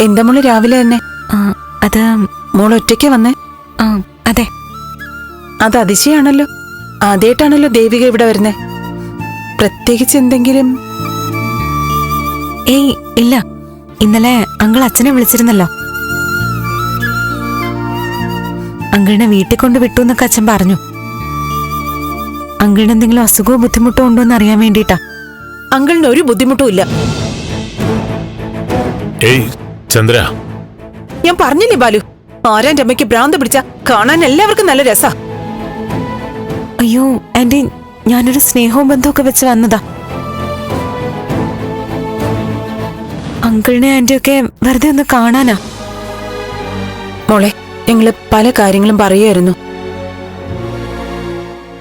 എന്താ മോള് രാവിലെ തന്നെ? അത് മോൾ ഒറ്റയ്ക്ക് വന്നേ? അതെ. അത് അതിശയാണല്ലോ. ആദ്യമായിട്ടാണല്ലോ ദേവിക ഇവിടെ വരുന്നേ. പ്രത്യേകിച്ച് എന്തെങ്കിലും? ഏയ് ഇല്ല, ഇന്നലെ അങ്കിൾ അച്ഛനെ വിളിച്ചിരുന്നല്ലോ. അങ്കിളിനെ വീട്ടിൽ കൊണ്ട് വിട്ടു എന്നൊക്കെ അച്ഛൻ പറഞ്ഞു. അങ്കിളിന് എന്തെങ്കിലും അസുഖമോ ബുദ്ധിമുട്ടോ ഉണ്ടോ എന്ന് അറിയാൻ വേണ്ടിട്ടാ. അങ്കിളിന് ഒരു ബുദ്ധിമുട്ടും ഇല്ല. ചന്ദ്ര, ഞാൻ പറഞ്ഞില്ലേ ബാലു, ആരാന്റെ അമ്മയ്ക്ക് ഭ്രാന്ത് പിടിച്ച കാണാൻ എല്ലാവർക്കും നല്ല രസാ. അയ്യോ ആന്റി, ഞാനൊരു സ്നേഹവും ബന്ധമൊക്കെ വെച്ച് വന്നതാ. അങ്കിളിനെ ആന്റിയൊക്കെ വെറുതെ ഒന്ന് കാണാനാ. മോളെ, ഞങ്ങള് പല കാര്യങ്ങളും പറയുമായിരുന്നു.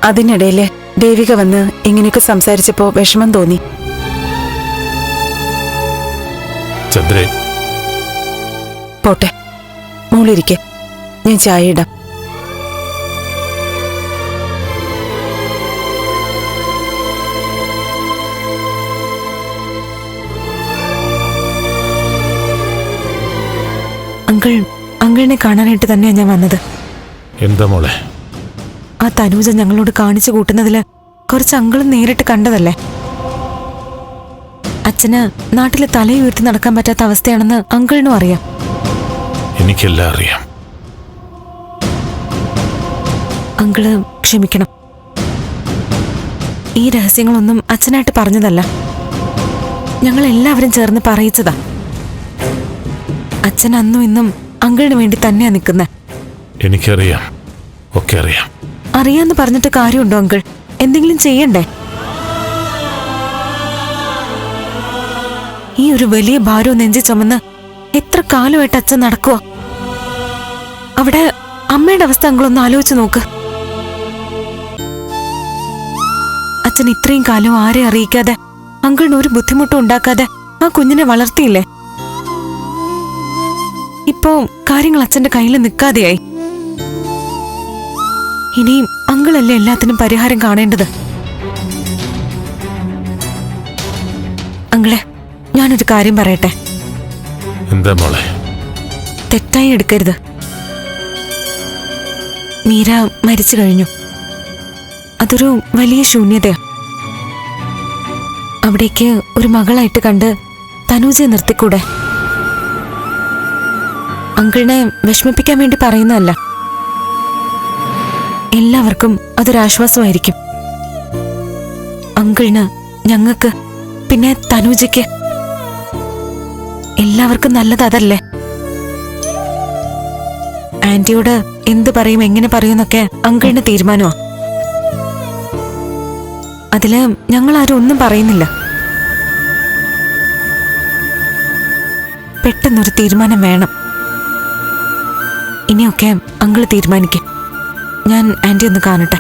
അതിനിടയില് ദേവിക വന്ന് ഇങ്ങനെയൊക്കെ സംസാരിച്ചപ്പോ വിഷമം തോന്നി. ചന്ദ്രേ, പോട്ടെ, മോളിരിക്കെ, ഞാൻ ചായ ഇടാം. അങ്കിളിനെ കാണാനായിട്ട് തന്നെയാ ഞാൻ വന്നത്. എന്താ മോളെ? ആ തനൂജ ഞങ്ങളോട് കാണിച്ചു കൂട്ടുന്നതില് കുറച്ച് അങ്കിളും നേരിട്ട് കണ്ടതല്ലേ. അച്ഛന് നാട്ടിലെ തലയുയർത്തി നടക്കാൻ പറ്റാത്ത അവസ്ഥയാണെന്ന് അങ്കിളിനും അറിയാം. എനിക്കെല്ലാം അറിയാം. അങ്കിള് ക്ഷമിക്കണം. ഈ രഹസ്യങ്ങളൊന്നും അച്ഛനായിട്ട് പറഞ്ഞതല്ല, ഞങ്ങൾ എല്ലാവരും ചേർന്ന് പറയിച്ചതാ. അച്ഛൻ അന്നും ഇന്നും അങ്കിളിന് വേണ്ടി തന്നെയാ നിൽക്കുന്നെ. എനിക്കറിയാം, ഒക്കെ അറിയാം. അറിയാന്ന് പറഞ്ഞിട്ട് കാര്യമുണ്ടോ അങ്കിൾ? എന്തെങ്കിലും ചെയ്യണ്ടേ? ഈ ഒരു വലിയ ഭാരവും നെഞ്ചി ചുമന്ന് എത്ര കാലമായിട്ട് അച്ഛൻ നടക്കുക. അവിടെ അമ്മയുടെ അവസ്ഥ അങ്കിളൊന്ന് ആലോചിച്ച് നോക്ക്. അച്ഛൻ ഇത്രയും കാലം ആരെ അറിയിക്കാതെ, അങ്കിളിന് ഒരു ബുദ്ധിമുട്ടും ഉണ്ടാക്കാതെ ആ കുഞ്ഞിനെ വളർത്തിയില്ലേ. ഇപ്പോ കാര്യങ്ങൾ അച്ഛന്റെ കയ്യിൽ നിൽക്കാതെയായി. ഇനിയും അങ്കിളല്ലേ എല്ലാത്തിനും പരിഹാരം കാണേണ്ടത്. അങ്കിളെ, ഞാനൊരു കാര്യം പറയട്ടെ. എന്താ മോളെ? തെറ്റായി എടുക്കരുത്. മീര മരിച്ചു കഴിഞ്ഞു. അതൊരു വലിയ ശൂന്യതയാ. അവിടേക്ക് ഒരു മകളായിട്ട് കണ്ട് തനൂജയെ നിർത്തിക്കൂടെ? അങ്കിളിനെ വിഷമിപ്പിക്കാൻ വേണ്ടി പറയുന്നതല്ല. എല്ലാവർക്കും അതൊരാശ്വാസമായിരിക്കും. അങ്കിളിന്, ഞങ്ങൾക്ക്, പിന്നെ തനൂജയ്ക്ക്, എല്ലാവർക്കും നല്ലത് അതല്ലേ. ആന്റിയോട് എന്ത് പറയും, എങ്ങനെ പറയുമെന്നൊക്കെ അങ്കിളിന് തീരുമാനമാ. അതില് ഞങ്ങളാരും ഒന്നും പറയുന്നില്ല. പെട്ടെന്നൊരു തീരുമാനം വേണം. ഇനിയൊക്കെ അങ്കിള് തീരുമാനിക്കും. ഞാൻ ആന്റി ഒന്ന് കാണട്ടെ.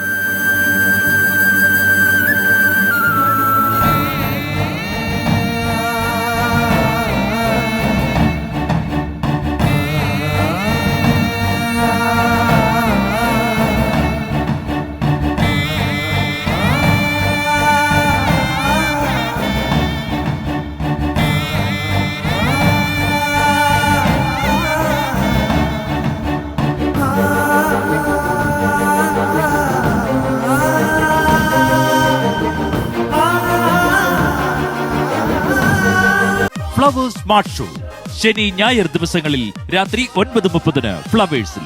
ഫ്ലവേഴ്സ് സ്മാർട്ട് ഷോ ശനി ഞായർ ദിവസങ്ങളിൽ രാത്രി 9:30 ഫ്ലവേഴ്സിൽ.